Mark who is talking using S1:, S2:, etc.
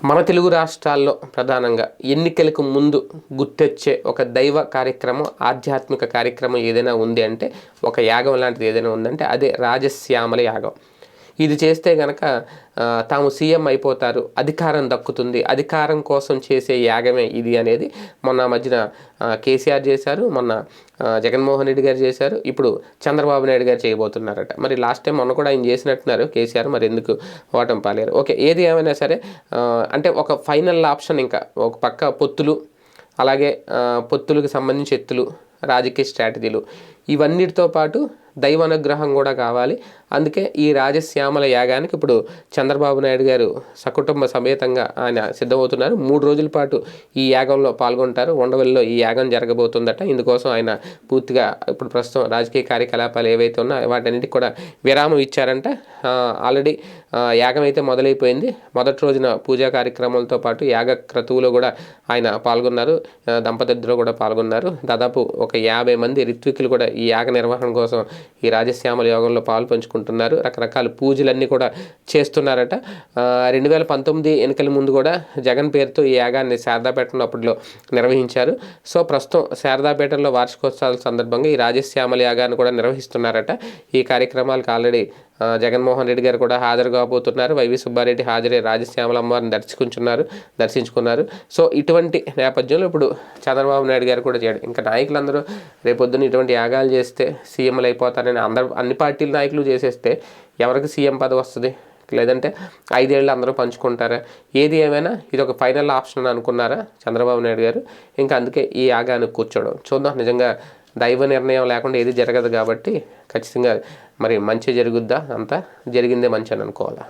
S1: మన తెలుగు రాష్ట్రాల్లో ప్రధానంగా ఎన్నికలకు ముందు గుర్తొచ్చే ఒక దైవ కార్యక్రమం, ఆధ్యాత్మిక కార్యక్రమం ఏదైనా ఉంది అంటే, ఒక యాగం లాంటిది ఏదైనా ఉందంటే అదే రాజశ్యామల యాగం. ఇది చేస్తే గనక తాము సీఎం అయిపోతారు, అధికారం దక్కుతుంది, అధికారం కోసం చేసే యాగమే ఇది అనేది మొన్న మధ్యన కేసీఆర్ చేశారు, మొన్న జగన్మోహన్ రెడ్డి గారు చేశారు, ఇప్పుడు చంద్రబాబు నాయుడు గారు చేయబోతున్నారట. మరి లాస్ట్ టైం మొన్న కూడా ఆయన చేసినట్టున్నారు కేసీఆర్, మరి ఎందుకు ఓటమి పాలేరు. ఓకే, ఏది ఏమైనా సరే అంటే ఒక ఫైనల్ ఆప్షన్, ఇంకా ఒక పక్క పొత్తులు, అలాగే పొత్తులకు సంబంధించి ఎత్తులు, రాజకీయ స్ట్రాటజీలు, ఇవన్నిటితో పాటు దైవ అనుగ్రహం కూడా కావాలి. అందుకే ఈ రాజశ్యామల యాగానికి ఇప్పుడు చంద్రబాబు నాయుడు గారు సకుటుంబ సమేతంగా ఆయన సిద్ధమవుతున్నారు. 3 రోజుల పాటు ఈ యాగంలో పాల్గొంటారు. ఉండవల్లిలో ఈ యాగం జరగబోతుందట. ఇందుకోసం ఆయన పూర్తిగా ఇప్పుడు ప్రస్తుతం రాజకీయ కార్యకలాపాలు ఏవైతే ఉన్నాయో వాటన్నిటికి కూడా విరామం ఇచ్చారంట. ఆల్రెడీ యాగం అయితే మొదలైపోయింది. మొదటి రోజున పూజా కార్యక్రమాలతో పాటు యాగ క్రతువులో కూడా ఆయన పాల్గొన్నారు. దంపతులు కూడా పాల్గొన్నారు. దాదాపు ఒక 50 మంది రిత్వికులు కూడా ఈ యాగ నిర్వహణ కోసం ఈ రాజశ్యామల యోగంలో పాలు పంచుకుంటున్నారు. రకరకాల పూజలన్నీ కూడా చేస్తున్నారట. 2019 ఎన్నికల ముందు కూడా జగన్ పేరుతో ఈ యాగాన్ని శారదాపేటలో అప్పట్లో నిర్వహించారు. సో ప్రస్తుతం శారదాపేటలో వార్షికోత్సవాల సందర్భంగా ఈ రాజశ్యామల యాగాన్ని కూడా నిర్వహిస్తున్నారట. ఈ కార్యక్రమాలకు ఆల్రెడీ జగన్మోహన్ రెడ్డి గారు కూడా హాజరు కాబోతున్నారు. వైవి సుబ్బారెడ్డి హాజరై రాజశ్యామల అమ్మవారిని దర్శించుకున్నారు. సో ఇటువంటి నేపథ్యంలో ఇప్పుడు చంద్రబాబు నాయుడు గారు కూడా చేయడం, ఇంకా నాయకులందరూ రేపొద్దున ఇటువంటి యాగాలు చేస్తే సీఎంలు అయిపోతారని అన్ని పార్టీల నాయకులు చేసేస్తే ఎవరికి సీఎం పదవి వస్తుంది? లేదంటే 5 ఏళ్ళు అందరూ పంచుకుంటారా? ఏది ఏమైనా ఇది ఒక ఫైనల్ ఆప్షన్ అనుకున్నారా చంద్రబాబు నాయుడు గారు? ఇంకా అందుకే ఈ యాగాన్ని కూర్చోవడం. చూద్దాం, నిజంగా దైవ నిర్ణయం లేకుండా ఏది జరగదు కాబట్టి ఖచ్చితంగా మరి మంచి జరుగుద్దా? అంతా జరిగిందే మంచి అని అనుకోవాలా.